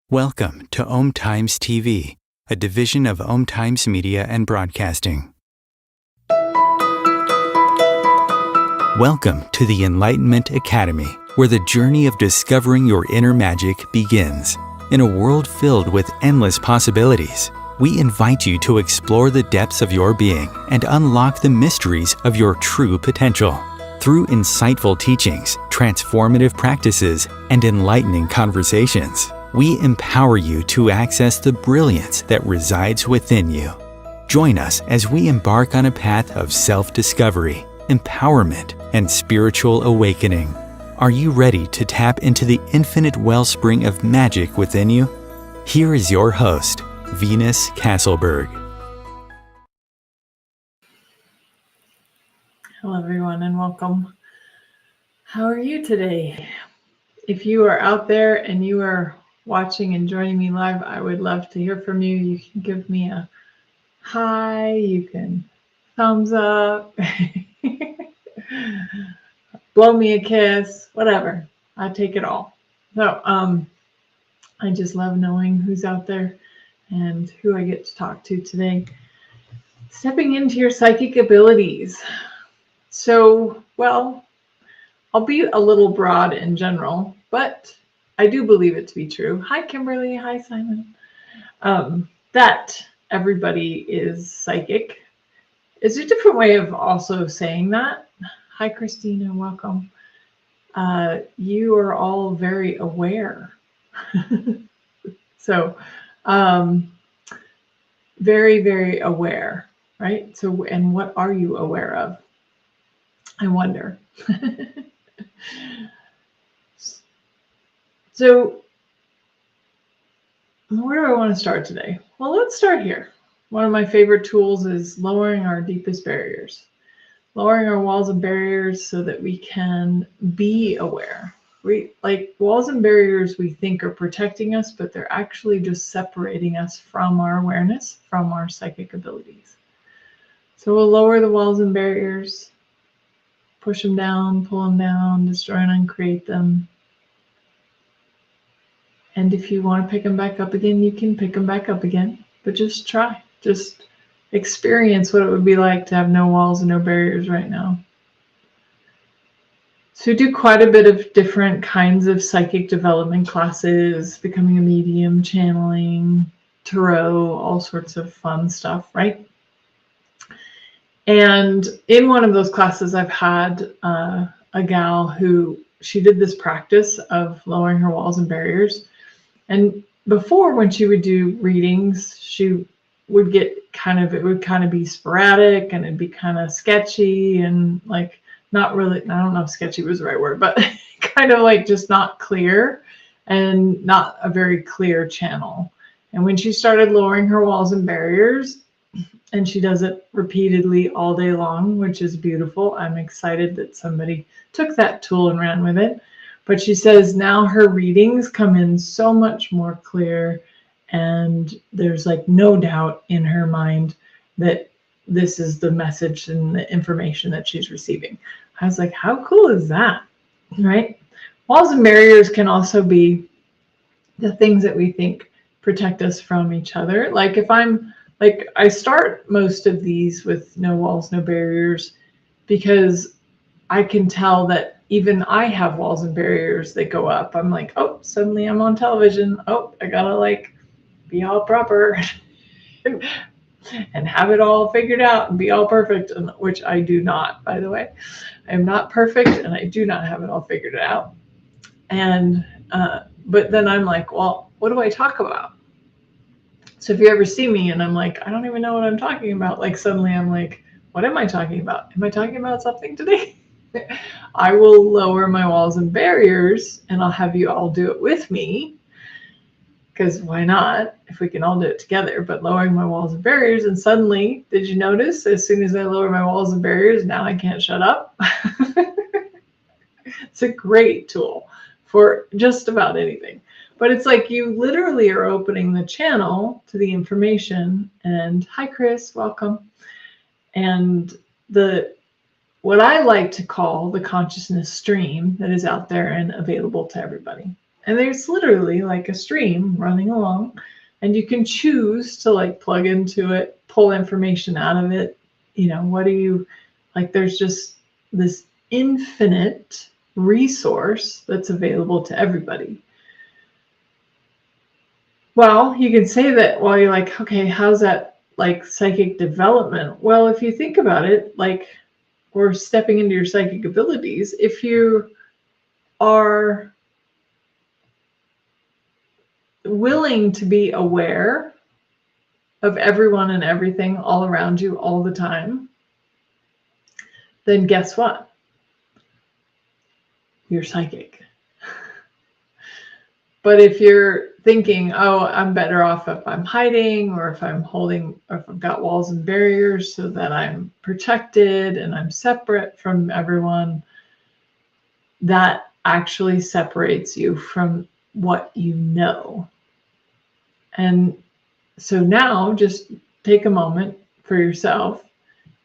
Welcome to OmTimes TV, a division of OmTimes Media and Broadcasting. Welcome to the Enlightenment Academy, where the journey of discovering your inner magic begins. In a world filled with endless possibilities, we invite you to explore the depths of your being and unlock the mysteries of your true potential. Through insightful teachings, transformative practices, and enlightening conversations, we empower you to access the brilliance that resides within you. Join us as we embark on a path of self-discovery, empowerment, and spiritual awakening. Are you ready to tap into the infinite wellspring of magic within you? Here is your host, Venus Castleberg. Hello, everyone, and welcome. How are you today? If you are out there and you are watching and joining me live, I would love to hear from you. You can give me a hi, you can thumbs up, blow me a kiss, whatever. I take it all. So I just love knowing who's out there and who I get to talk to today. Stepping into your psychic abilities. So, well, I'll be a little broad in general, but I do believe it to be true. Hi, Kimberly. Hi, Simon. That everybody is psychic. It's a different way of also saying that. Hi, Christina. Welcome. You are all very aware. So, very, very aware, right? So, and what are you aware of? I wonder. So, where do I want to start today? Well, let's start here. One of my favorite tools is lowering our deepest barriers, lowering our walls and barriers so that we can be aware. Like walls and barriers we think are protecting us, but they're actually just separating us from our awareness, from our psychic abilities. So we'll lower the walls and barriers, push them down, pull them down, destroy and uncreate them. And if you want to pick them back up again, you can pick them back up again. But just try. Just experience what it would be like to have no walls and no barriers right now. So we do quite a bit of different kinds of psychic development classes, becoming a medium, channeling, tarot, all sorts of fun stuff, right? And in one of those classes, I've had a gal who, she did this practice of lowering her walls and barriers. And before, when she would do readings, she would get it would kind of be sporadic and it'd be kind of sketchy and like not really, I don't know if sketchy was the right word, but kind of like just not clear and not a very clear channel. And when she started lowering her walls and barriers, and she does it repeatedly all day long, which is beautiful. I'm excited that somebody took that tool and ran with it. But she says now her readings come in so much more clear, and there's like no doubt in her mind that this is the message and the information that she's receiving. I was like, how cool is that, right? Walls and barriers can also be the things that we think protect us from each other. Like if I'm like, I start most of these with no walls, no barriers, because I can tell that even I have walls and barriers that go up. I'm like, oh, suddenly I'm on television. Oh, I gotta like be all proper and have it all figured out and be all perfect, which I do not, by the way. I am not perfect and I do not have it all figured out. And, but then I'm like, well, what do I talk about? So if you ever see me and I'm like, I don't even know what I'm talking about, like suddenly I'm like, what am I talking about? Am I talking about something today? I will lower my walls and barriers and I'll have you all do it with me, because why not, if we can all do it together. But lowering my walls and barriers, and suddenly, did you notice as soon as I lower my walls and barriers, now I can't shut up? It's a great tool for just about anything. But it's like you literally are opening the channel to the information. And hi, Chris, welcome. And what I like to call the consciousness stream that is out there and available to everybody. And there's literally like a stream running along, and you can choose to like plug into it, pull information out of it. You know, what do you like? There's just this infinite resource that's available to everybody. Well, you can say that while you're like, okay, how's that like psychic development? Well, if you think about it, like, or stepping into your psychic abilities, if you are willing to be aware of everyone and everything all around you all the time, then guess what? You're psychic. But if you're thinking, oh, I'm better off if I'm hiding, or if I'm holding, or if I've got walls and barriers so that I'm protected and I'm separate from everyone, that actually separates you from what you know. And so now just take a moment for yourself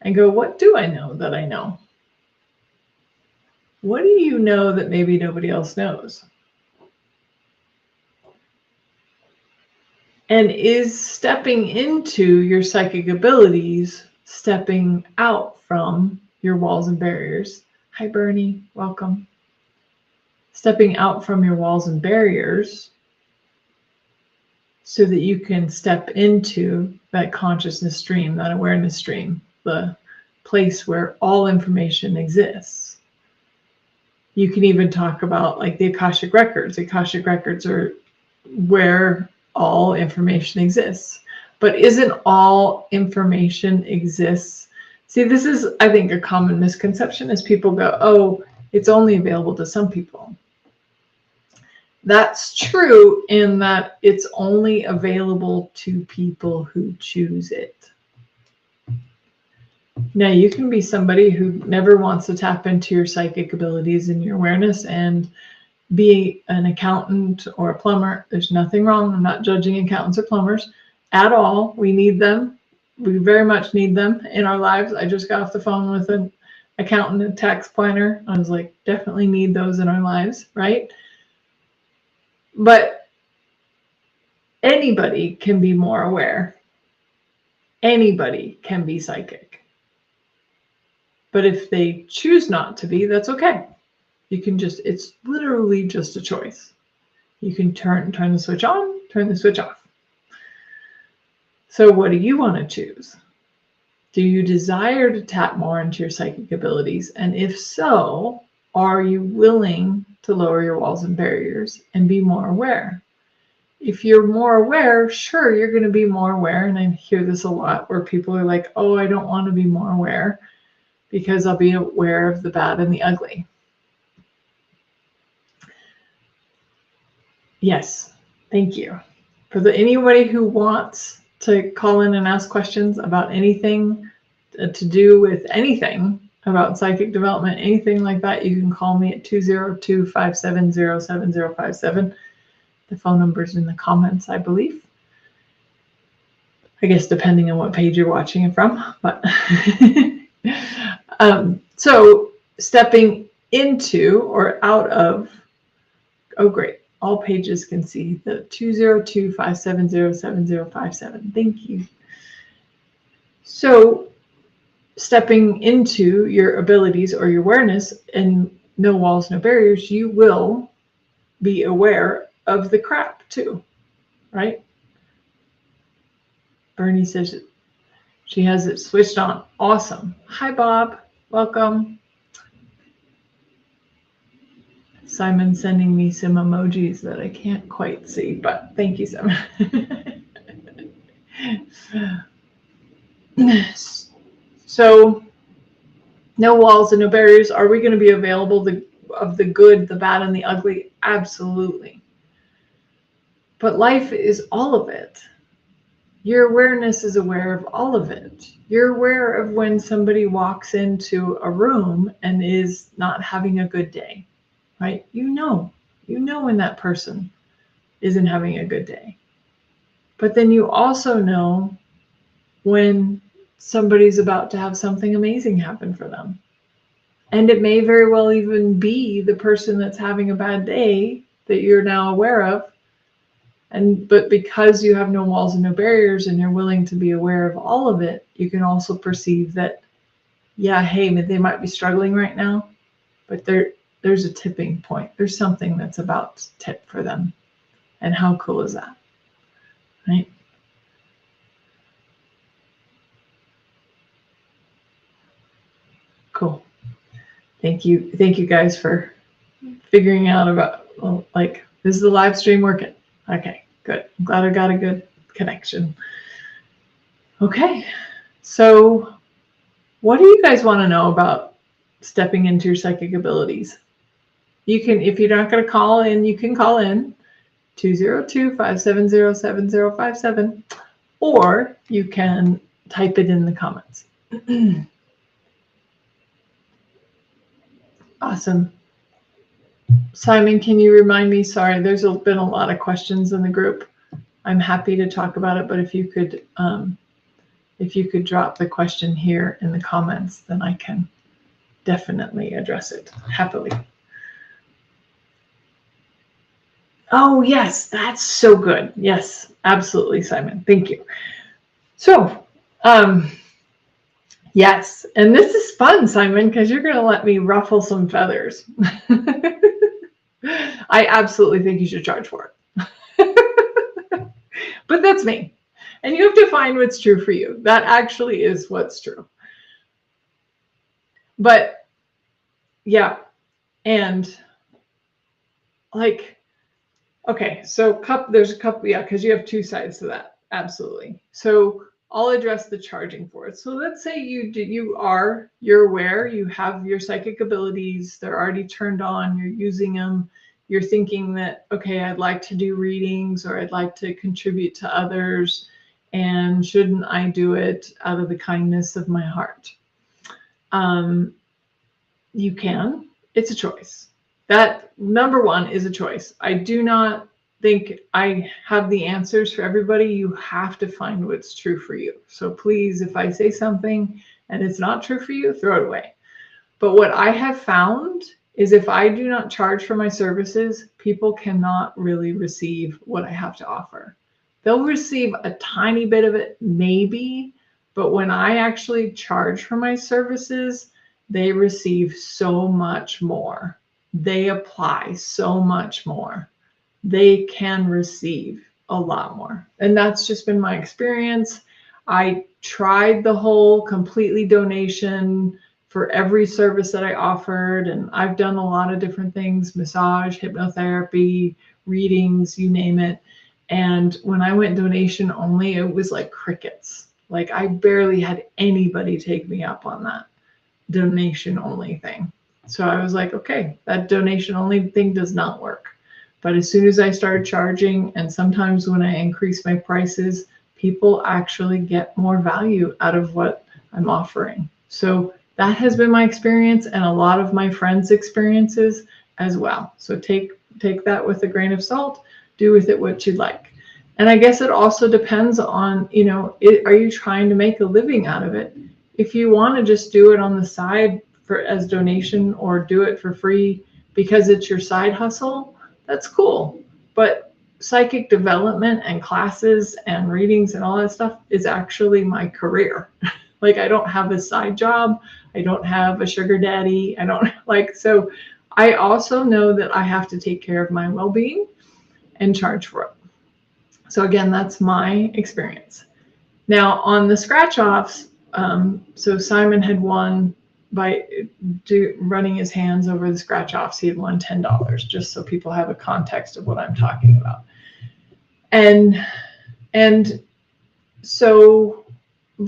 and go, what do I know that I know? What do you know that maybe nobody else knows? And is stepping into your psychic abilities stepping out from your walls and barriers? Hi, Bernie. Welcome. Stepping out from your walls and barriers so that you can step into that consciousness stream, that awareness stream, the place where all information exists. You can even talk about like the Akashic Records. The Akashic Records are where all information exists. But isn't all information exists? See, this is, I think, a common misconception is people go, oh, it's only available to some people. That's true in that it's only available to people who choose it. Now, you can be somebody who never wants to tap into your psychic abilities and your awareness and be an accountant or a plumber. There's nothing wrong. I'm not judging accountants or plumbers at all. We need them. We very much need them in our lives. I just got off the phone with an accountant and tax planner. I was like, definitely need those in our lives, right? But anybody can be more aware. Anybody can be psychic. But if they choose not to be, that's okay. You can just, it's literally just a choice. You can turn the switch on, turn the switch off. So what do you want to choose? Do you desire to tap more into your psychic abilities? And if so, are you willing to lower your walls and barriers and be more aware? If you're more aware, sure, you're going to be more aware. And I hear this a lot where people are like, oh, I don't want to be more aware because I'll be aware of the bad and the ugly. Yes, thank you. For anybody who wants to call in and ask questions about anything to do with anything about psychic development, anything like that, you can call me at 202-570-7057. The phone number's in the comments, I believe. I guess depending on what page you're watching it from, but so stepping into or out of, oh great, all pages can see the 202-570-7057. Thank you. So stepping into your abilities or your awareness and no walls, no barriers, you will be aware of the crap too, right? Bernie says she has it switched on. Awesome. Hi, Bob. Welcome. Simon sending me some emojis that I can't quite see, but thank you, Simon. So, no walls and no barriers. Are we going to be available of the good, the bad, and the ugly? Absolutely. But life is all of it. Your awareness is aware of all of it. You're aware of when somebody walks into a room and is not having a good day, right? You know when that person isn't having a good day. But then you also know when somebody's about to have something amazing happen for them. And it may very well even be the person that's having a bad day that you're now aware of. But because you have no walls and no barriers and you're willing to be aware of all of it, you can also perceive that, yeah, hey, they might be struggling right now, but there's a tipping point. There's something that's about to tip for them. And how cool is that? Right? Cool. Thank you guys for figuring out about, like, this is the live stream working. Okay, good. I'm glad I got a good connection. Okay, so what do you guys want to know about stepping into your psychic abilities? You can, if you're not going to call in, you can call in 202-570-7057, or you can type it in the comments. Awesome. Simon, can you remind me? Sorry, there's been a lot of questions in the group. I'm happy to talk about it, but if you could drop the question here in the comments, then I can definitely address it happily. Oh, yes, that's so good. Yes, absolutely, Simon. Thank you. So, yes, and this is fun, Simon, because you're going to let me ruffle some feathers. I absolutely think you should charge for it. But that's me. And you have to find what's true for you. That actually is what's true. But yeah, and like, okay, so there's a couple, yeah, because you have two sides to that. Absolutely. So I'll address the charging for it. So let's say you're aware, you have your psychic abilities, they're already turned on, you're using them, you're thinking that, okay, I'd like to do readings, or I'd like to contribute to others, and shouldn't I do it out of the kindness of my heart? You can. It's a choice. That, number one, is a choice. I do not think I have the answers for everybody. You have to find what's true for you. So please, if I say something and it's not true for you, throw it away. But what I have found is if I do not charge for my services, people cannot really receive what I have to offer. They'll receive a tiny bit of it, maybe, but when I actually charge for my services, they receive so much more. They apply so much more. They can receive a lot more. And that's just been my experience. I tried the whole completely donation for every service that I offered, and I've done a lot of different things, massage, hypnotherapy, readings, you name it. And when I went donation only, it was like crickets. Like I barely had anybody take me up on that donation only thing. So I was like, okay, that donation only thing does not work. But as soon as I started charging, and sometimes when I increase my prices, people actually get more value out of what I'm offering. So that has been my experience, and a lot of my friends' experiences as well. So take that with a grain of salt, do with it what you'd like. And I guess it also depends on, are you trying to make a living out of it? If you want to just do it on the side as donation, or do it for free because it's your side hustle, that's cool. But psychic development and classes and readings and all that stuff is actually my career. Like I don't have a side job. I don't have a sugar daddy. So I also know that I have to take care of my well-being and charge for it. So again, that's my experience. Now on the scratch offs, so Simon had won by running his hands over the scratch offs. He had won $10, just so people have a context of what I'm talking about. And so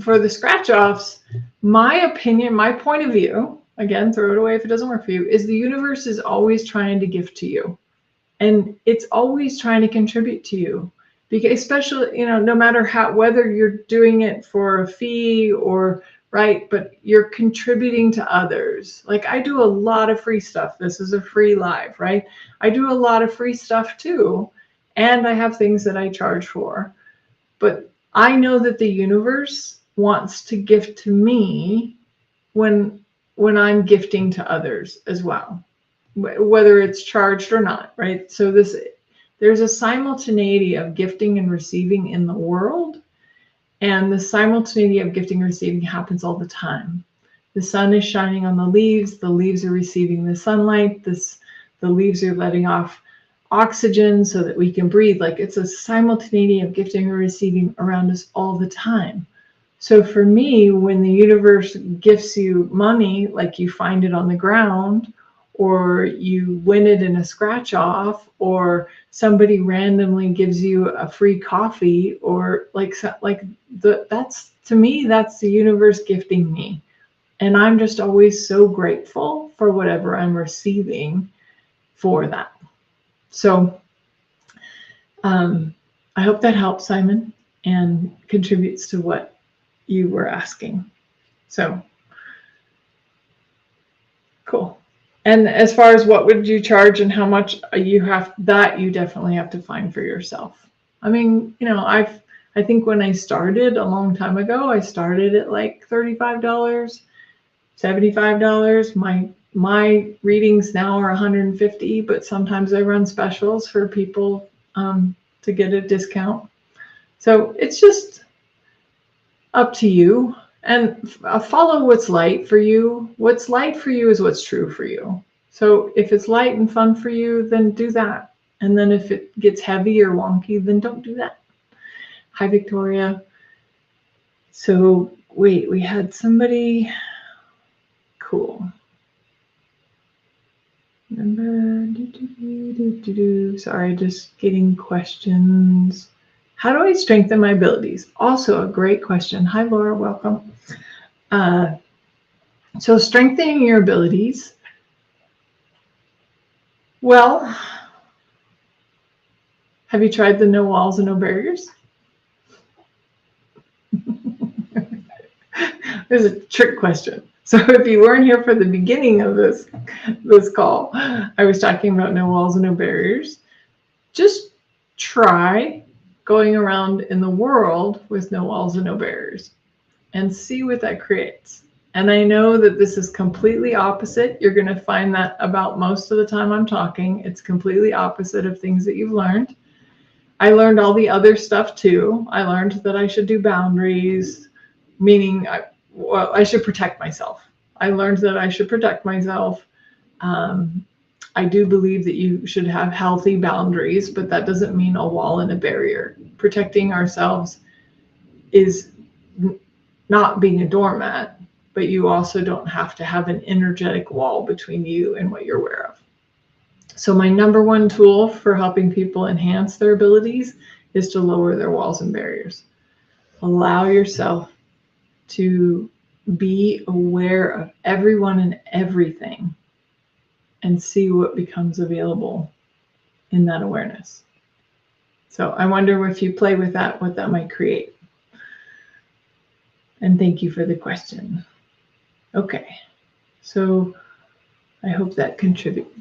for the scratch offs, my opinion, my point of view, again, throw it away if it doesn't work for you, is the universe is always trying to gift to you. And it's always trying to contribute to you. Because especially, no matter whether you're doing it for a fee or right, but you're contributing to others. Like I do a lot of free stuff. This is a free live, right? I do a lot of free stuff too. And I have things that I charge for. But I know that the universe wants to gift to me when I'm gifting to others as well. whether it's charged or not, right? So there's a simultaneity of gifting and receiving in the world, and the simultaneity of gifting and receiving happens all the time. The sun is shining on the leaves are receiving the sunlight, the leaves are letting off oxygen so that we can breathe. Like, it's a simultaneity of gifting and receiving around us all the time. So for me, when the universe gifts you money, like you find it on the ground, or you win it in a scratch off, or somebody randomly gives you a free coffee, or that's, to me, that's the universe gifting me. And I'm just always so grateful for whatever I'm receiving for that. So I hope that helps, Simon, and contributes to what you were asking. So cool. And as far as what would you charge and how much you have, that you definitely have to find for yourself. I mean, I think when I started a long time ago, I started at like $35, $75. My readings now are $150, but sometimes I run specials for people to get a discount. So it's just up to you, and follow what's light for you. What's light for you is what's true for you. So if it's light and fun for you, then do that. And then if it gets heavy or wonky, then don't do that. Hi, Victoria. So wait, we had somebody. Cool. Sorry, just getting questions. How do I strengthen my abilities? Also a great question. Hi, Laura, welcome. So strengthening your abilities. Well, have you tried the no walls and no barriers? This is a trick question. So if you weren't here for the beginning of this call, I was talking about no walls and no barriers. Just try going around in the world with no walls and no barriers and see what that creates. And I know that this is completely opposite. You're going to find that about most of the time I'm talking. It's completely opposite of things that you've learned. I learned all the other stuff too. I learned that I should do boundaries, meaning I should protect myself. I learned that I should protect myself. I do believe that you should have healthy boundaries, but that doesn't mean a wall and a barrier. Protecting ourselves is not being a doormat, but you also don't have to have an energetic wall between you and what you're aware of. So my number one tool for helping people enhance their abilities is to lower their walls and barriers. Allow yourself to be aware of everyone and everything and see what becomes available in that awareness. So I wonder if you play with that, what that might create. And thank you for the question. Okay, so I hope that contributes.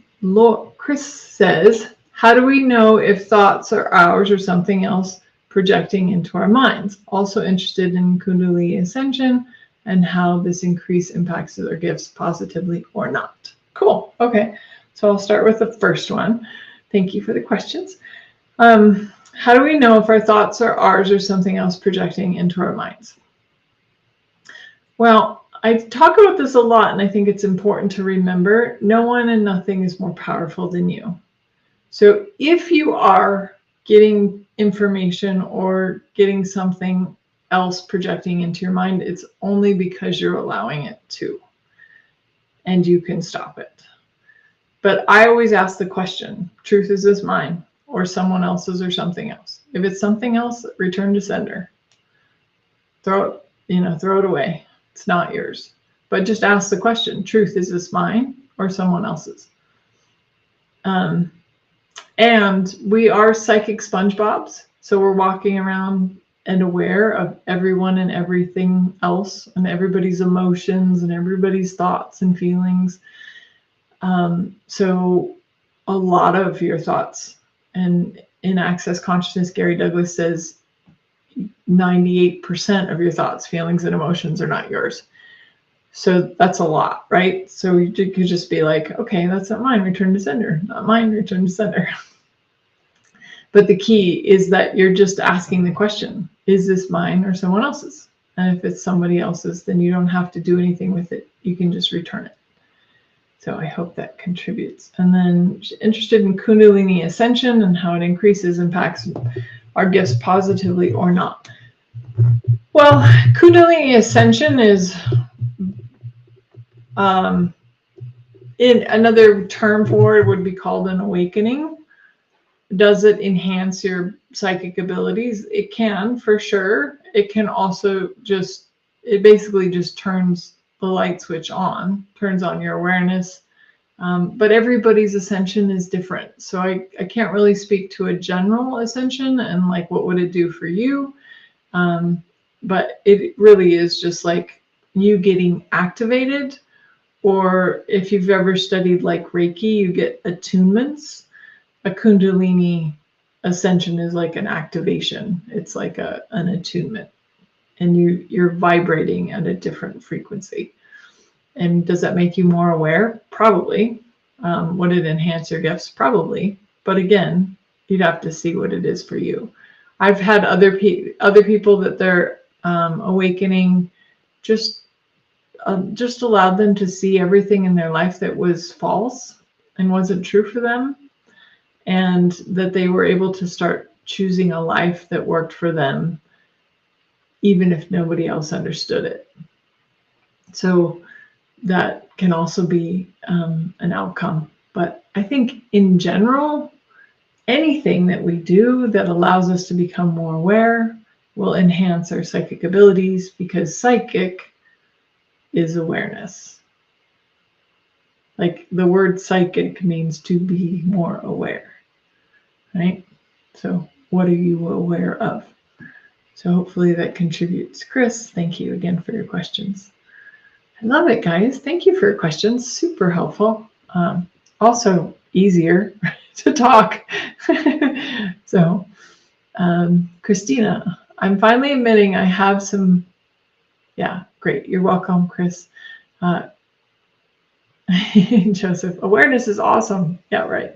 Chris says, how do we know if thoughts are ours or something else projecting into our minds? Also interested in Kundalini Ascension and how this increase impacts their gifts positively or not. Cool. Okay. So I'll start with the first one. Thank you for the questions. How do we know if our thoughts are ours or something else projecting into our minds? Well, I talk about this a lot, and I think it's important to remember no one and nothing is more powerful than you. So if you are getting information or getting something else projecting into your mind, it's only because you're allowing it to, and you can stop it. But I always ask the question, truth is this mine or someone else's or something else? If it's something else, return to sender. Throw it away. It's not yours. But just ask the question, truth, is this mine or someone else's? And we are psychic SpongeBobs. So we're walking around and aware of everyone and everything else and everybody's emotions and everybody's thoughts and feelings. So a lot of your thoughts, and in Access Consciousness, Gary Douglas says 98% of your thoughts, feelings, and emotions are not yours. So that's a lot, right? So you could just be like, okay, that's not mine, return to sender. Not mine, return to sender. But the key is that you're just asking the question, is this mine or someone else's? And if it's somebody else's, then you don't have to do anything with it. You can just return it. So I hope that contributes. And then interested in Kundalini Ascension and how it impacts our gifts positively or not. Well, Kundalini Ascension is in another term for it would be called an awakening. Does it enhance your psychic abilities? It can, for sure. It can also it basically just turns the light switch on, turns on your awareness. But everybody's ascension is different. So I can't really speak to a general ascension and like what would it do for you. But it really is just like you getting activated, or if you've ever studied like Reiki, you get attunements. A Kundalini ascension is like an activation. It's like an attunement, and you're vibrating at a different frequency. And does that make you more aware? Probably. Would it enhance your gifts? Probably. But again, you'd have to see what it is for you. I've had other people that their awakening just allowed them to see everything in their life that was false and wasn't true for them, and that they were able to start choosing a life that worked for them, even if nobody else understood it. So that can also be an outcome. But I think in general, anything that we do that allows us to become more aware will enhance our psychic abilities, because psychic is awareness. Like the word psychic means to be more aware, right? So what are you aware of? So hopefully that contributes. Chris, thank you again for your questions. I love it, guys. Thank you for your questions. Super helpful. Also easier to talk. So, Christina, I'm finally admitting I have some. Yeah, great. You're welcome, Chris. Joseph, awareness is awesome. Yeah, right.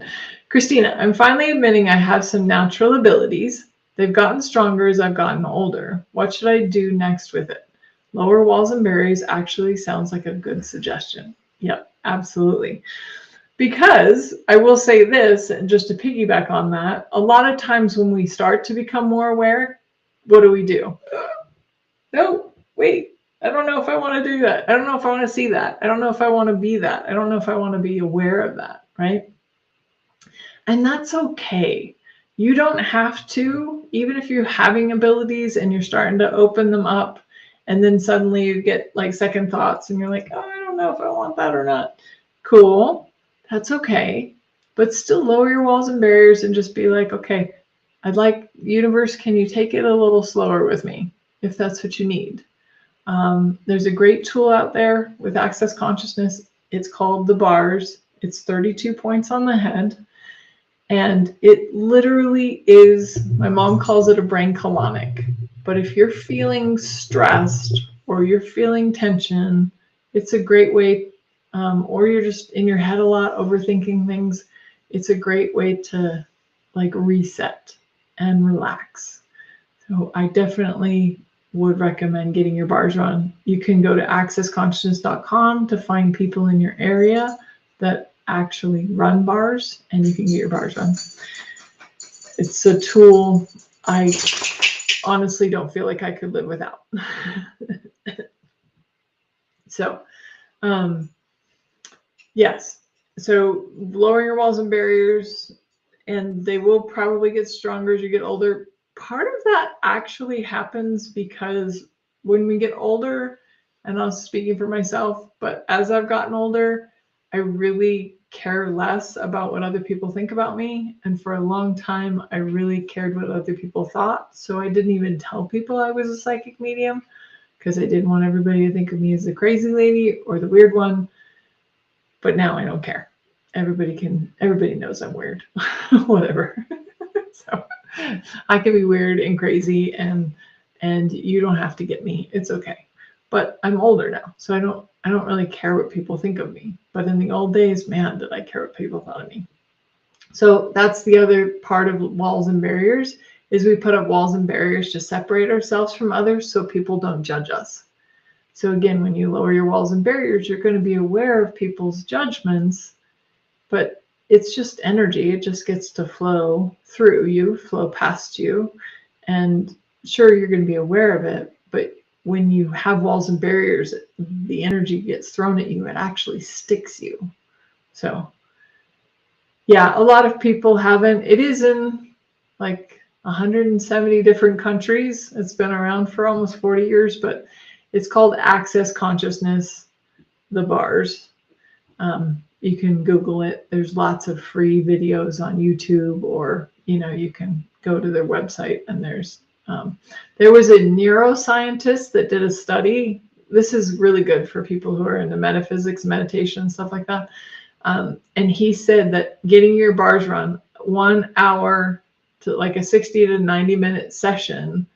Christina, I'm finally admitting I have some natural abilities. They've gotten stronger as I've gotten older. What should I do next with it? Lower walls and barriers actually sounds like a good suggestion. Yep, absolutely. Because I will say this, and just to piggyback on that, a lot of times when we start to become more aware, what do? No, wait. I don't know if I want to do that. I don't know if I want to see that. I don't know if I want to be that. I don't know if I want to be aware of that, right? And that's okay. You don't have to, even if you're having abilities and you're starting to open them up, and then suddenly you get like second thoughts and you're like, oh, I don't know if I want that or not. Cool. That's okay. But still lower your walls and barriers and just be like, okay, I'd like, universe, can you take it a little slower with me if that's what you need? There's a great tool out there with Access Consciousness. It's called the bars. It's 32 points on the head. And it literally is, my mom calls it a brain colonic. But if you're feeling stressed or you're feeling tension, it's a great way, or you're just in your head a lot, overthinking things, it's a great way to like reset and relax. So I definitely would recommend getting your bars run. You can go to accessconsciousness.com to find people in your area that actually run bars, and you can get your bars run. It's a tool I honestly don't feel like I could live without. So, yes. So lowering your walls and barriers, and they will probably get stronger as you get older. Part of that actually happens because when we get older, and I was speaking for myself, but as I've gotten older, I really care less about what other people think about me. And for a long time, I really cared what other people thought. So I didn't even tell people I was a psychic medium because I didn't want everybody to think of me as the crazy lady or the weird one. But now I don't care. Everybody knows I'm weird, whatever. So I can be weird and crazy, and you don't have to get me. It's okay. But I'm older now, so I don't really care what people think of me. But in the old days, man, did I care what people thought of me. So that's the other part of walls and barriers, is we put up walls and barriers to separate ourselves from others so people don't judge us. So again, when you lower your walls and barriers, you're going to be aware of people's judgments, but it's just energy. It just gets to flow through you, flow past you. And sure, you're going to be aware of it, but when you have walls and barriers, the energy gets thrown at you. It actually sticks you. So yeah, a lot of people haven't. It is in like 170 different countries. It's been around for almost 40 years, but it's called Access Consciousness, the bars. You can Google it. There's lots of free videos on YouTube, or, you can go to their website, and there was a neuroscientist that did a study. This is really good for people who are into metaphysics, meditation, stuff like that. And he said that getting your bars run 1 hour to like a 60 to 90 minute session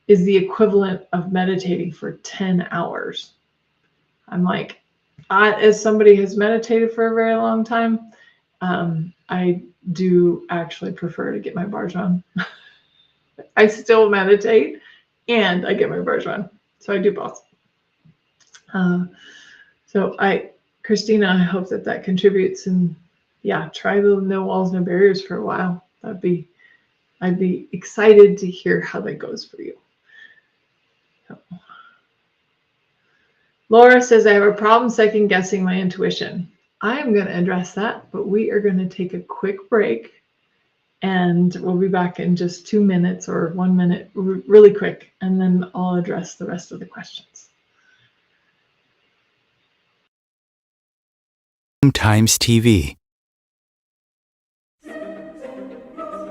is the equivalent of meditating for 10 hours. I'm like, as somebody who's meditated for a very long time, I do actually prefer to get my bars run. I still meditate and I get my bars run. So I do both. Christina, I hope that contributes, and yeah, try the no walls, no barriers for a while. I'd be excited to hear how that goes for you. So. Laura says, I have a problem second guessing my intuition. I'm going to address that, but we are going to take a quick break, and we'll be back in just 2 minutes or 1 minute, really quick, and then I'll address the rest of the questions. OmTimes TV.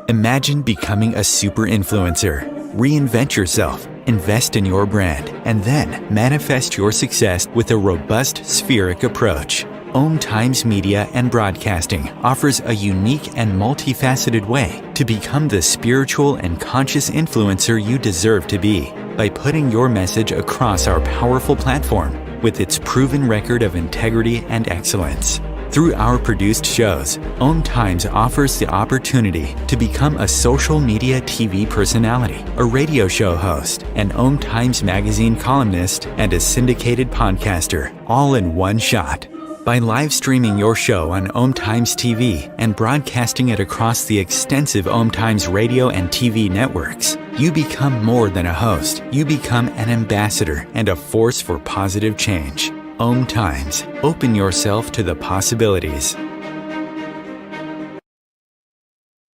Imagine becoming a super influencer. Reinvent yourself, invest in your brand, and then manifest your success with a robust spheric approach. OmTimes Media and Broadcasting offers a unique and multifaceted way to become the spiritual and conscious influencer you deserve to be by putting your message across our powerful platform with its proven record of integrity and excellence. Through our produced shows, OmTimes offers the opportunity to become a social media TV personality, a radio show host, an OmTimes magazine columnist, and a syndicated podcaster, all in one shot. By live streaming your show on OmTimes TV and broadcasting it across the extensive OmTimes radio and TV networks, you become more than a host. You become an ambassador and a force for positive change. OmTimes. Open yourself to the possibilities.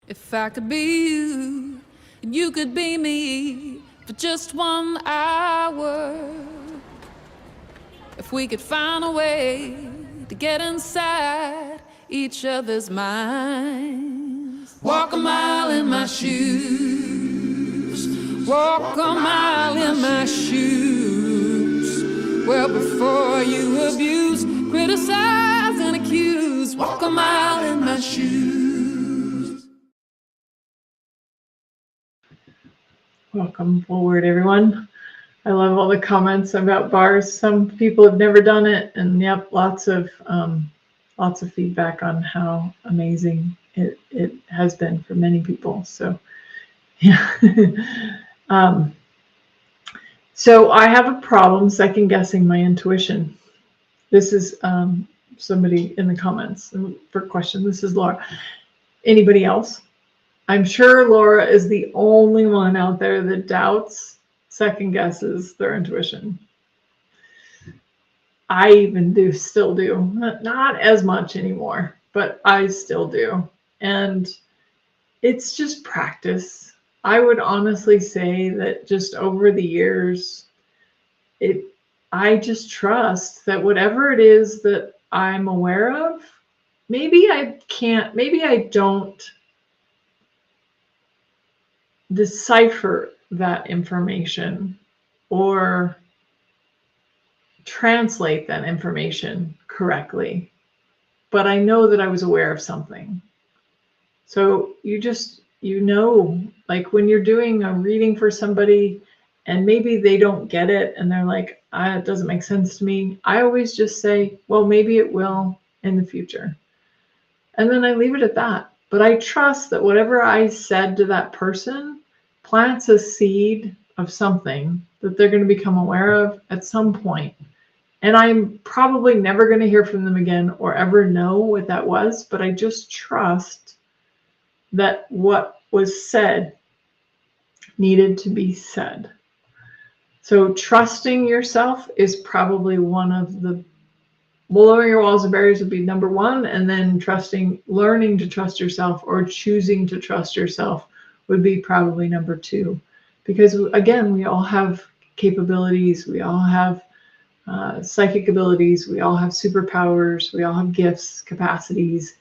If I could be you, and you could be me for just 1 hour. If we could find a way to get inside each other's minds. Walk a mile in my shoes. Walk a mile in my shoes. Well, before you abuse, criticize, and accuse. Walk a mile in my shoes. Welcome forward, everyone. I love all the comments about bars. Some people have never done it, and yep, lots of feedback on how amazing it has been for many people. So, yeah. So I have a problem second guessing my intuition. This is somebody in the comments for question. This is Laura. Anybody else? I'm sure Laura is the only one out there that doubts, second guesses their intuition. I even still do. Not as much anymore, but I still do. And it's just practice. I would honestly say that just over the years, I just trust that whatever it is that I'm aware of, maybe I don't decipher that information or translate that information correctly, but I know that I was aware of something. So like when you're doing a reading for somebody and maybe they don't get it and they're like, it doesn't make sense to me. I always just say, well, maybe it will in the future. And then I leave it at that. But I trust that whatever I said to that person plants a seed of something that they're going to become aware of at some point. And I'm probably never going to hear from them again or ever know what that was, but I just trust that what was said needed to be said. So trusting yourself is probably one of the, lowering your walls and barriers would be number one, and then learning to trust yourself or choosing to trust yourself would be probably number two. Because again, we all have capabilities, we all have psychic abilities, we all have superpowers, we all have gifts, capacities.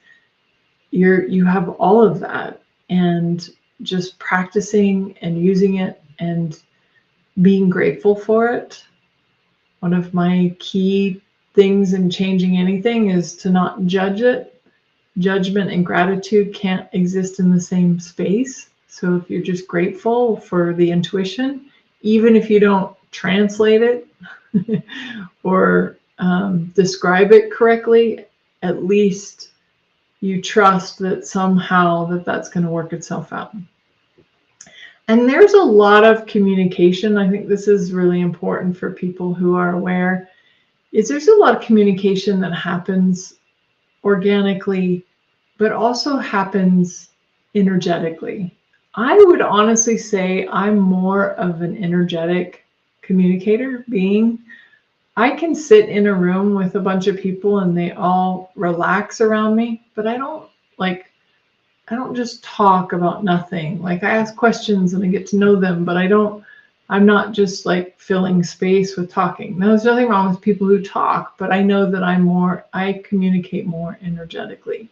You have all of that, and just practicing and using it and being grateful for it. One of my key things in changing anything is to not judge it. Judgment and gratitude can't exist in the same space. So if you're just grateful for the intuition, even if you don't translate it or describe it correctly, at least you trust that somehow that's going to work itself out. And there's a lot of communication. I think this is really important for people who are aware. There's a lot of communication that happens organically, but also happens energetically. I would honestly say I'm more of an energetic communicator being. I can sit in a room with a bunch of people and they all relax around me, but I don't just talk about nothing. Like, I ask questions and I get to know them, but I'm not just like filling space with talking. Now, there's nothing wrong with people who talk, but I know that I communicate more energetically.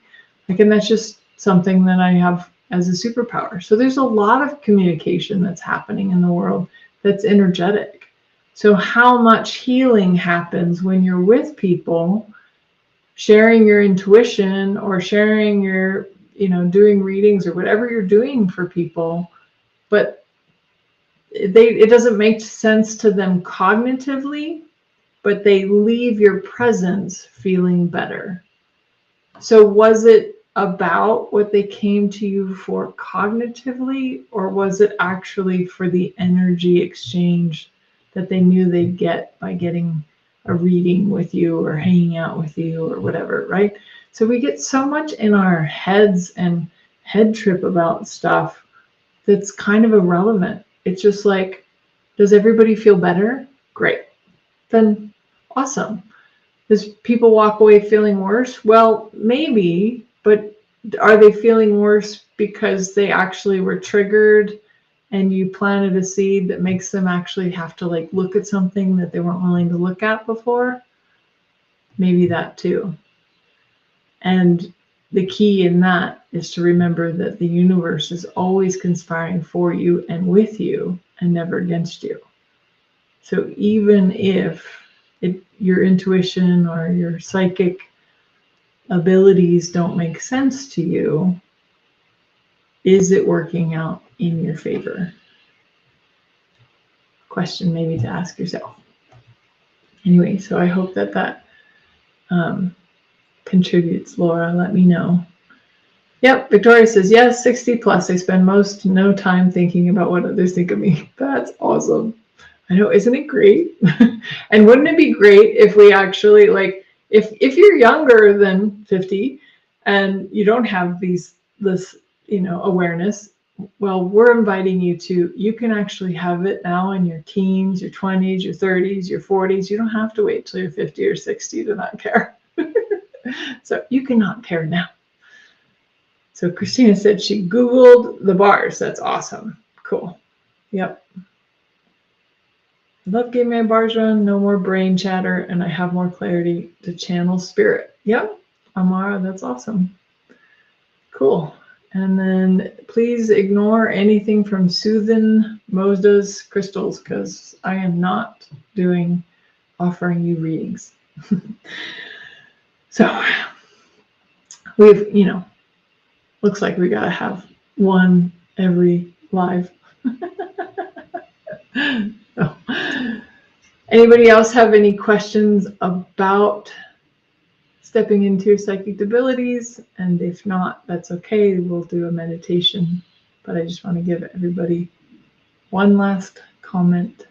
And that's just something that I have as a superpower. So there's a lot of communication that's happening in the world that's energetic. So how much healing happens when you're with people, sharing your intuition or sharing your, doing readings or whatever you're doing for people, but it doesn't make sense to them cognitively, but they leave your presence feeling better. So was it about what they came to you for cognitively, or was it actually for the energy exchange that they knew they'd get by getting a reading with you or hanging out with you or whatever, right? So we get so much in our heads and head trip about stuff that's kind of irrelevant. It's just like, does everybody feel better? Great. Then awesome. Does people walk away feeling worse? Well, maybe, but are they feeling worse because they actually were triggered and you planted a seed that makes them actually have to look at something that they weren't willing to look at before? Maybe that too. And the key in that is to remember that the universe is always conspiring for you and with you and never against you. So even if your intuition or your psychic abilities don't make sense to you, is it working out in your favor? Question maybe to ask yourself. Anyway, so I hope that contributes. Laura, let me know. Yep, Victoria says, yes, 60 plus. I spend most no time thinking about what others think of me. That's awesome. I know, isn't it great? And wouldn't it be great if we actually, if you're younger than 50 and you don't have this awareness, well, we're inviting you can actually have it now in your teens, your 20s, your 30s, your 40s. You don't have to wait till you're 50 or 60 to not care. So you cannot care now. So Christina said she Googled the bars. That's awesome. Cool. Yep. Love getting my bars run, no more brain chatter, and I have more clarity to channel spirit. Yep, Amara, that's awesome. Cool. And then please ignore anything from Soothin Mosda's crystals, because I am not offering you readings. So we've, looks like we gotta have one every live. Anybody else have any questions about stepping into psychic abilities? And if not, that's okay. We'll do a meditation. But I just want to give everybody one last comment.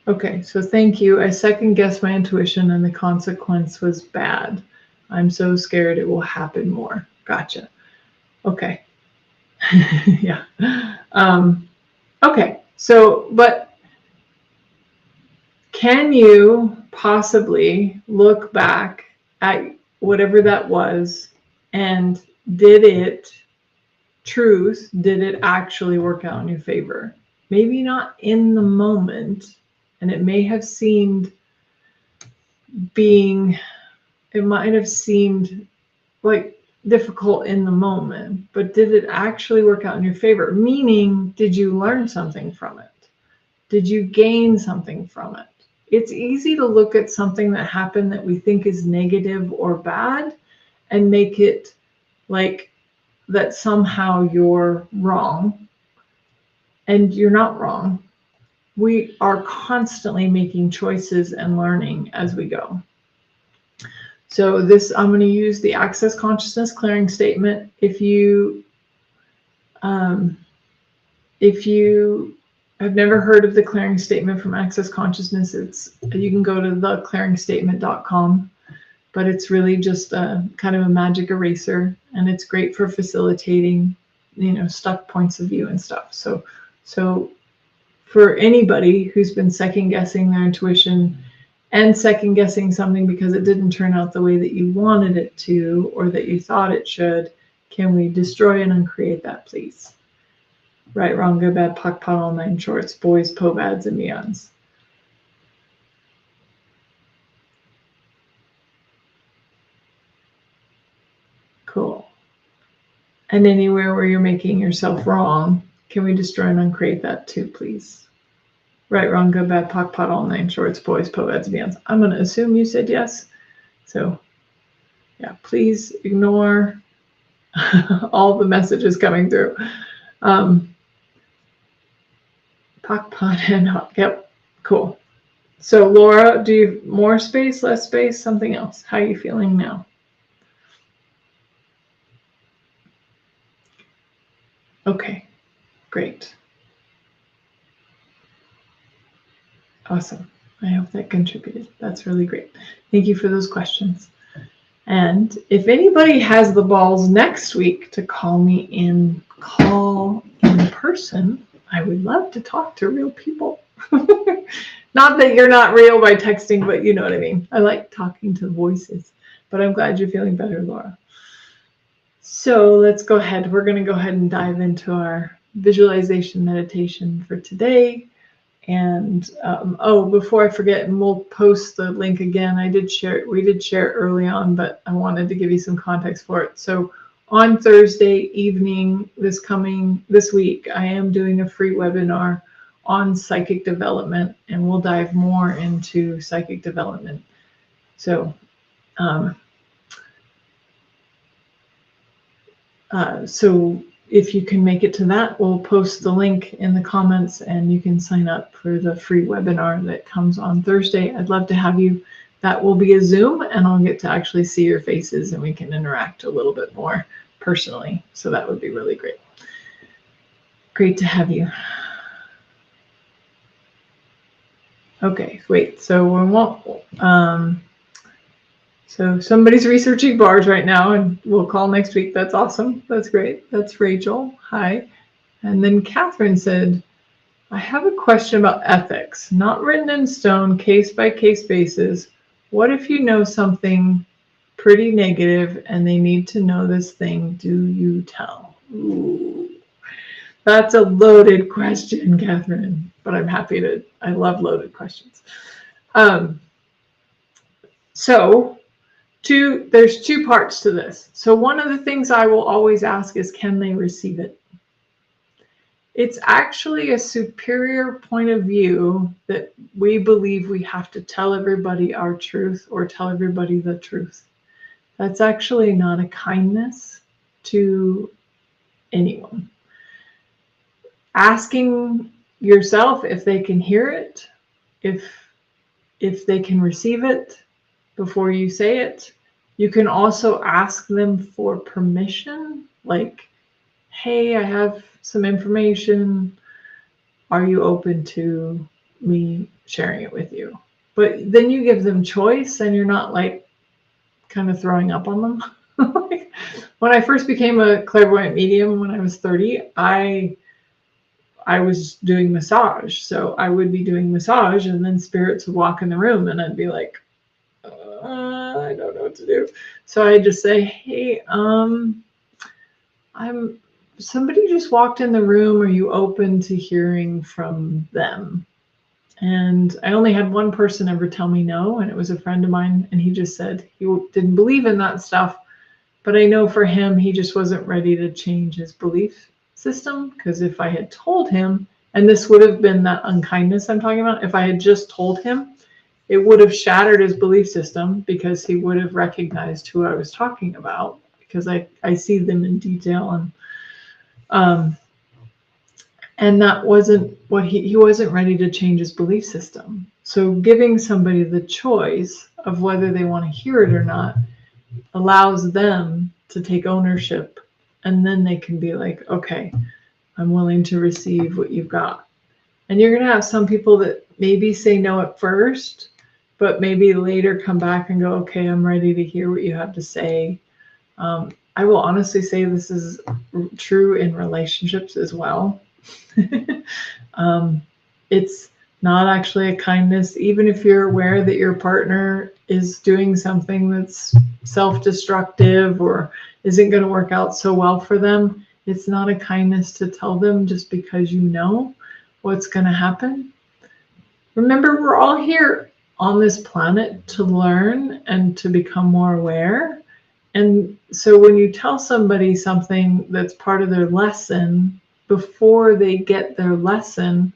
Okay, so thank you. I second guessed my intuition and the consequence was bad. I'm so scared it will happen more. Gotcha. Okay. Yeah. Okay, so, but can you possibly look back at whatever that was, and did it actually work out in your favor? Maybe not in the moment, and it may have seemed it might have seemed like difficult in the moment, but did it actually work out in your favor? Meaning, did you learn something from it? Did you gain something from it? It's easy to look at something that happened that we think is negative or bad and make it like that somehow you're wrong. And you're not wrong. We are constantly making choices and learning as we go. So this, I'm going to use the Access Consciousness Clearing Statement. If you have never heard of the Clearing Statement from Access Consciousness, you can go to theclearingstatement.com, but it's really just a kind of a magic eraser, and it's great for facilitating, stuck points of view and stuff. So for anybody who's been second guessing their intuition and second guessing something because it didn't turn out the way that you wanted it to or that you thought it should, can we destroy and uncreate that, please? Right, wrong, good, bad, POC, POD, all nine shorts, boys, povads, and beyonds. Cool. And anywhere where you're making yourself wrong, can we destroy and uncreate that too, please? Right, wrong, good, bad, POC, POD, all nine shorts, boys, povads, and beyonds. I'm going to assume you said yes. So, yeah, please ignore all the messages coming through. POC, POD, and HOC. Yep, cool. So, Laura, do you more space, less space, something else? How are you feeling now? Okay, great. Awesome. I hope that contributed. That's really great. Thank you for those questions. And if anybody has the balls next week to call in person, I would love to talk to real people. Not that you're not real by texting, but you know what I mean. I like talking to voices, but I'm glad you're feeling better, Laura. So let's go ahead. We're going to go ahead and dive into our visualization meditation for today. And before I forget, and we'll post the link again. We did share it early on, but I wanted to give you some context for it. So on Thursday evening, this week, I am doing a free webinar on psychic development, and we'll dive more into psychic development. So, so if you can make it to that, we'll post the link in the comments and you can sign up for the free webinar that comes on Thursday. I'd love to have you. That will be a Zoom and I'll get to actually see your faces and we can interact a little bit more personally. So that would be really great. Great to have you. Okay, wait, so we won't, so somebody's researching bars right now and we'll call next week. That's awesome. That's great. That's Rachel. Hi. And then Catherine said, I have a question about ethics, not written in stone, case by case basis. What if you know something pretty negative and they need to know this thing? Do you tell? Ooh, that's a loaded question, Catherine, but I'm happy to, I love loaded questions. There's two parts to this. So one of the things I will always ask is, can they receive it? It's actually a superior point of view that we believe we have to tell everybody our truth or tell everybody the truth. That's actually not a kindness to anyone. asking yourself if they can hear it, if they can receive it before you say it. You can also ask them for permission, like, hey, I have some information. Are you open to me sharing it with you? But then you give them choice and you're not like kind of throwing up on them. Like, when I first became a clairvoyant medium when I was 30, I was doing massage. So I would be doing massage and then spirits would walk in the room and I'd be like, I don't know what to do. So I just say, hey, somebody just walked in the room. Are you open to hearing from them? And I only had one person ever tell me no, and it was a friend of mine, and he just said he didn't believe in that stuff. But I know for him, he just wasn't ready to change his belief system, because if I had told him, and this would have been that unkindness I'm talking about, if I had just told him, it would have shattered his belief system, because he would have recognized who I was talking about, because I see them in detail. And that wasn't what he wasn't ready to change his belief system. So giving somebody the choice of whether they want to hear it or not allows them to take ownership, and then they can be like, okay, I'm willing to receive what you've got. And you're going to have some people that maybe say no at first, but maybe later come back and go, okay, I'm ready to hear what you have to say. I will honestly say this is true in relationships as well. It's not actually a kindness, even if you're aware that your partner is doing something that's self-destructive or isn't going to work out so well for them. It's not a kindness to tell them just because you know what's going to happen. Remember, we're all here on this planet to learn and to become more aware. And so when you tell somebody something that's part of their lesson, before they get their lesson,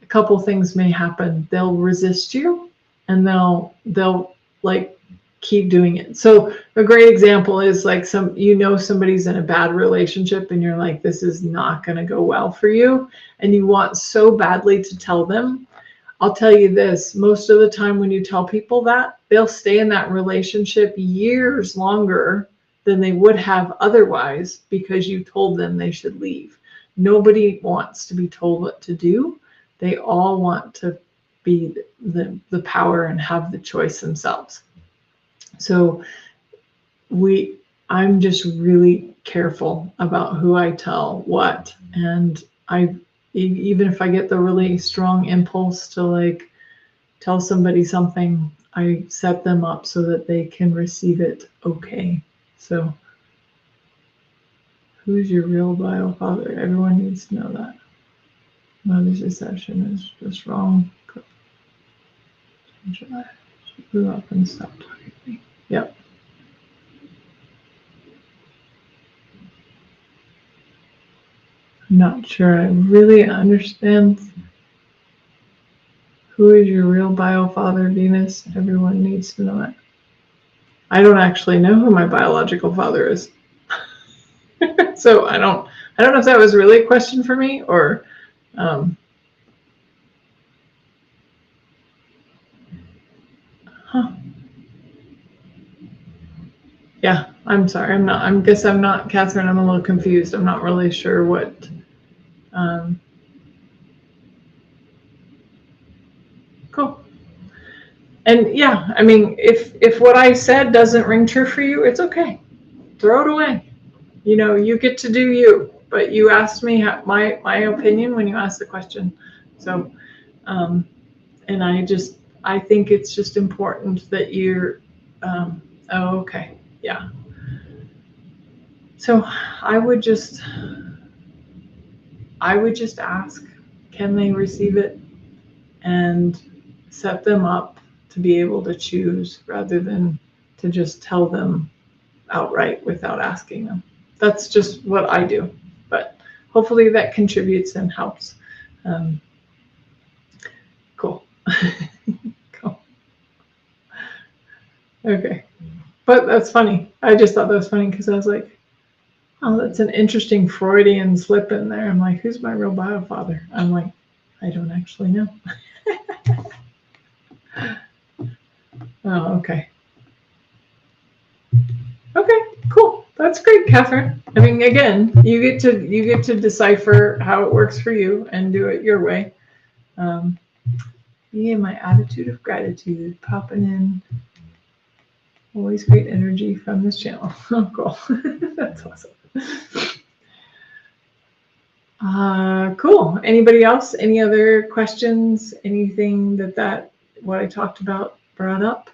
a couple things may happen. They'll resist you, and they'll like keep doing it. So a great example is like somebody's in a bad relationship and you're like, this is not going to go well for you, and you want so badly to tell them. I'll tell you this, most of the time when you tell people that, they'll stay in that relationship years longer than they would have otherwise, because you told them they should leave. Nobody wants to be told what to do. They all want to be the power and have the choice themselves. So I'm just really careful about who I tell what. And even if I get the really strong impulse to like tell somebody something, I set them up so that they can receive it okay. So who's your real bio father? Everyone needs to know that. Mother's deception is just wrong. She grew up and stopped talking to me. Yep. I'm not sure I really understand. Who is your real bio father, Venus? Everyone needs to know that. I don't actually know who my biological father is. So I don't know if that was really a question for me or yeah, I'm sorry. I'm not Catherine. I'm a little confused. I'm not really sure what cool. And yeah, I mean, if what I said doesn't ring true for you, it's okay. Throw it away. You know, you get to do you. But you asked me my opinion when you asked the question. So, and I think it's just important that you're, oh, okay. Yeah. So I would just ask, can they receive it, and set them up to be able to choose rather than to just tell them outright without asking them. That's just what I do, but hopefully that contributes and helps. Cool. Cool. Okay. But that's funny. I just thought that was funny because I was like, Oh, that's an interesting Freudian slip in there. I'm like, who's my real biofather? I'm like, I don't actually know. Oh, okay. Okay, cool. That's great, Catherine. I mean, again, you get to decipher how it works for you and do it your way. Yeah, my attitude of gratitude popping in. Always great energy from this channel. Oh, cool. That's awesome. Cool. Anybody else? Any other questions? Anything that what I talked about brought up?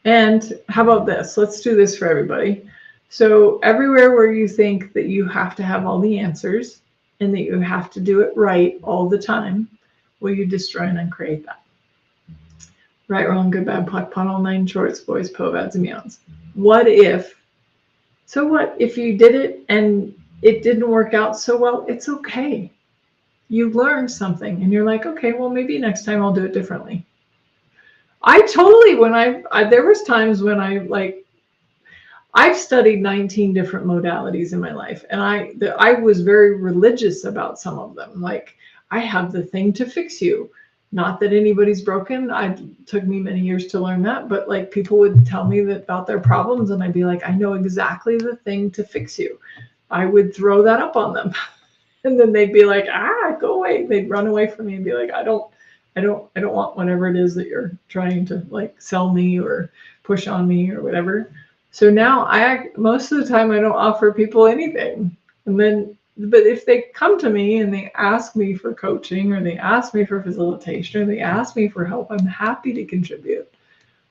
And how about this? Let's do this for everybody. So everywhere where you think that you have to have all the answers and that you have to do it right all the time, will you destroy and uncreate that? Right, wrong, good, bad, POC, POD, all nine shorts, boys, POVADs, and beyonds. What if you did it and it didn't work out so well? It's okay. You learned something and you're like, okay, well, maybe next time I'll do it differently. I totally, there was times when I've studied 19 different modalities in my life, and I was very religious about some of them. Like, I have the thing to fix you. Not that anybody's broken. It took me many years to learn that, but like people would tell me about their problems, and I'd be like, I know exactly the thing to fix you. I would throw that up on them, and then they'd be like, go away. They'd run away from me and be like, I don't want whatever it is that you're trying to like sell me or push on me or whatever. So now most of the time I don't offer people anything. But if they come to me and they ask me for coaching or they ask me for facilitation or they ask me for help, I'm happy to contribute.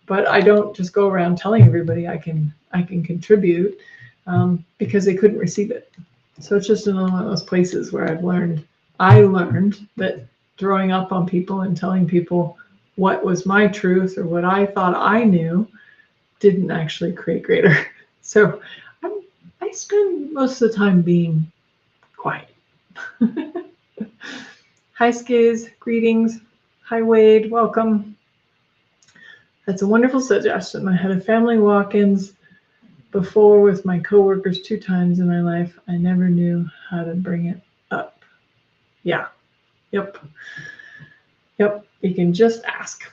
But I don't just go around telling everybody I can contribute because they couldn't receive it. So it's just another one of those places where I learned that throwing up on people and telling people what was my truth or what I thought I knew didn't actually create greater. So I spend most of the time being quiet. Hi, Skiz. Greetings. Hi, Wade. Welcome. That's a wonderful suggestion. I had a family walk-ins before with my coworkers 2 times in my life. I never knew how to bring it up. Yeah. Yep. You can just ask,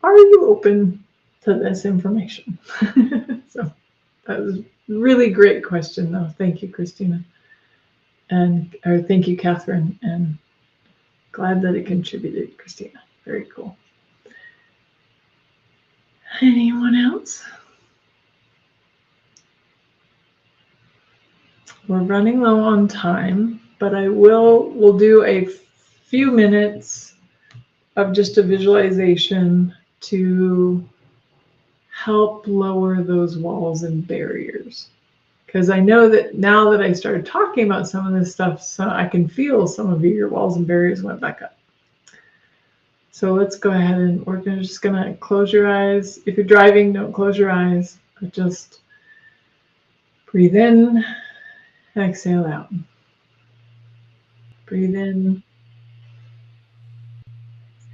are you open to this information? So that was a really great question, though. Thank you, Christina. Or thank you, Catherine. And glad that it contributed, Christina. Very cool. Anyone else? We're running low on time, but we'll do a few minutes of just a visualization to help lower those walls and barriers. Because I know that now that I started talking about some of this stuff, so I can feel some of your walls and barriers went back up. So let's go ahead and we're just gonna close your eyes. If you're driving, don't close your eyes, but just breathe in, exhale out. Breathe in,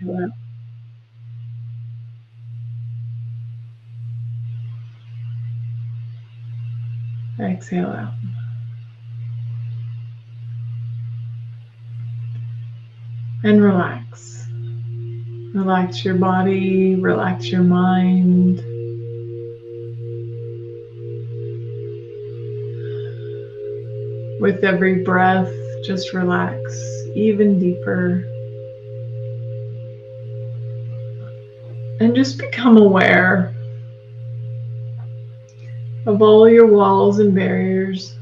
exhale out. Exhale out. And relax. Relax your body, relax your mind. With every breath, just relax even deeper. And just become aware of all your walls and barriers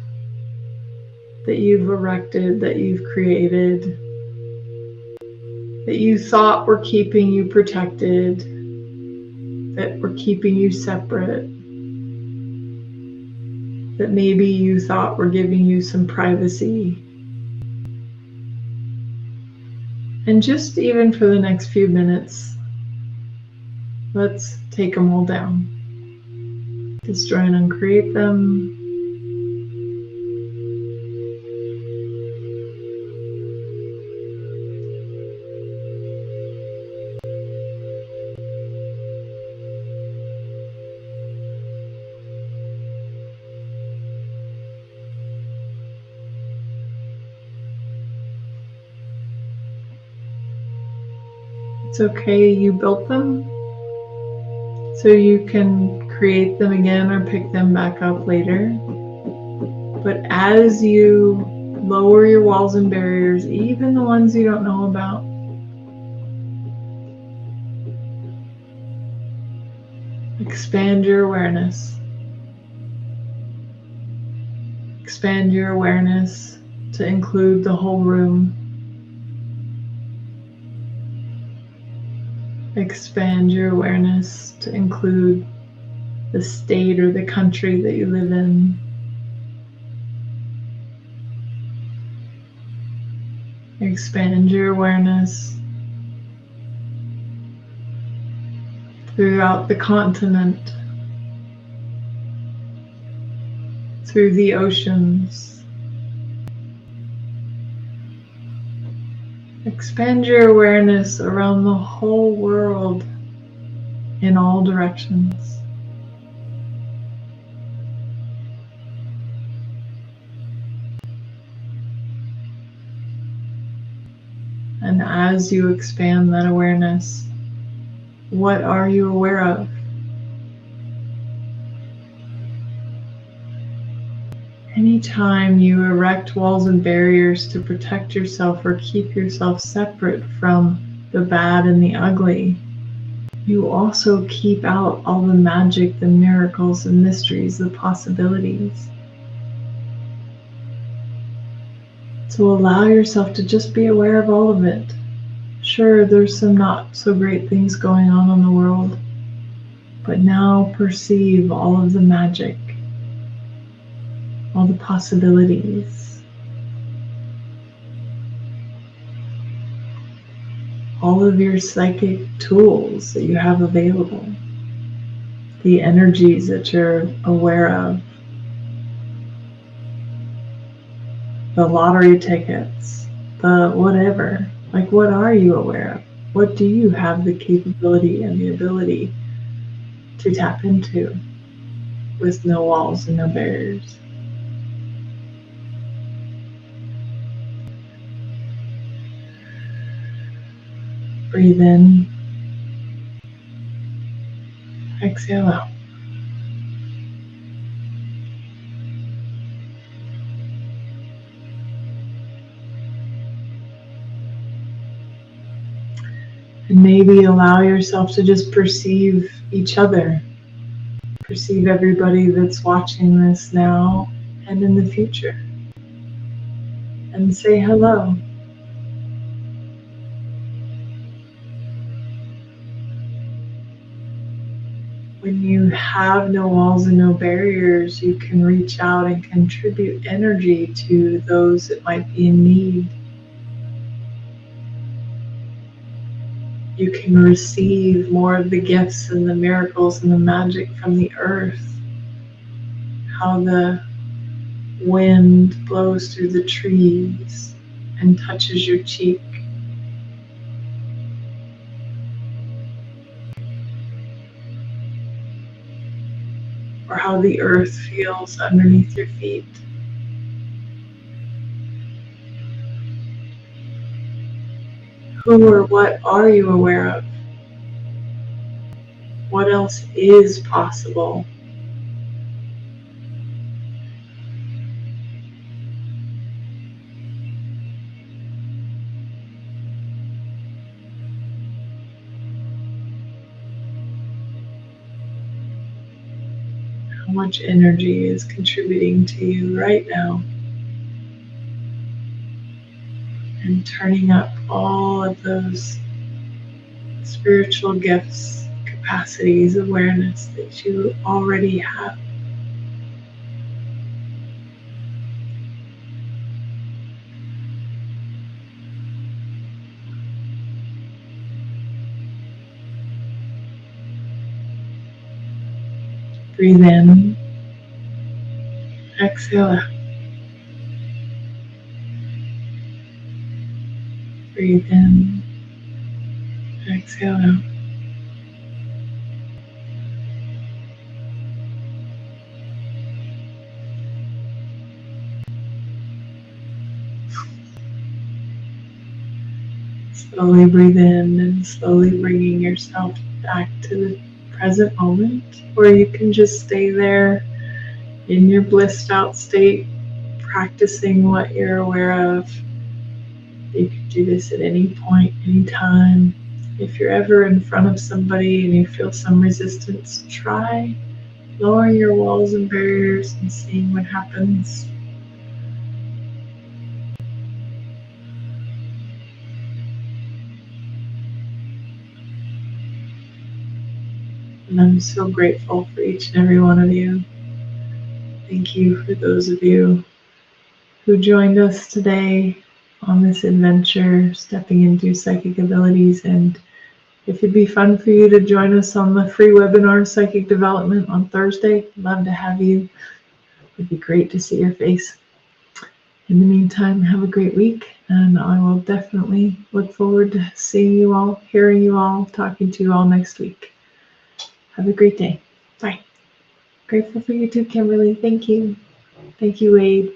that you've erected, that you've created, that you thought were keeping you protected, that were keeping you separate, that maybe you thought were giving you some privacy. And just even for the next few minutes, let's take them all down. Destroy and uncreate them. It's okay, you built them, so you can create them again or pick them back up later. But as you lower your walls and barriers, even the ones you don't know about, expand your awareness. Expand your awareness to include the whole room. Expand your awareness to include the state or the country that you live in. Expand your awareness throughout the continent, through the oceans. Expand your awareness around the whole world in all directions. And as you expand that awareness, what are you aware of? Anytime you erect walls and barriers to protect yourself or keep yourself separate from the bad and the ugly, you also keep out all the magic, the miracles, the mysteries, the possibilities. So allow yourself to just be aware of all of it. Sure, there's some not so great things going on in the world, but now perceive all of the magic, all the possibilities, all of your psychic tools that you have available, the energies that you're aware of, the lottery tickets, the whatever. Like, what are you aware of? What do you have the capability and the ability to tap into with no walls and no barriers? Breathe in, exhale out. And maybe allow yourself to just perceive each other. Perceive everybody that's watching this now and in the future. And say hello. When you have no walls and no barriers, you can reach out and contribute energy to those that might be in need. You can receive more of the gifts and the miracles and the magic from the earth. How the wind blows through the trees and touches your cheek. Or how the earth feels underneath your feet. Who or what are you aware of? What else is possible? How much energy is contributing to you right now? And turning up all of those spiritual gifts, capacities, awareness that you already have. Breathe in, exhale out. Breathe in, exhale out. Slowly breathe in and slowly bringing yourself back to the present moment, or you can just stay there in your blissed out state, practicing what you're aware of. You can do this at any point, any time. If you're ever in front of somebody and you feel some resistance, try lowering your walls and barriers and seeing what happens. And I'm so grateful for each and every one of you. Thank you for those of you who joined us today on this adventure, stepping into psychic abilities. And if it'd be fun for you to join us on the free webinar, Psychic Development, on Thursday, love to have you. It'd be great to see your face. In the meantime, have a great week, and I will definitely look forward to seeing you all, hearing you all, talking to you all next week. Have a great day. Bye. Grateful for you too, Kimberly. Thank you. Thank you, Wade.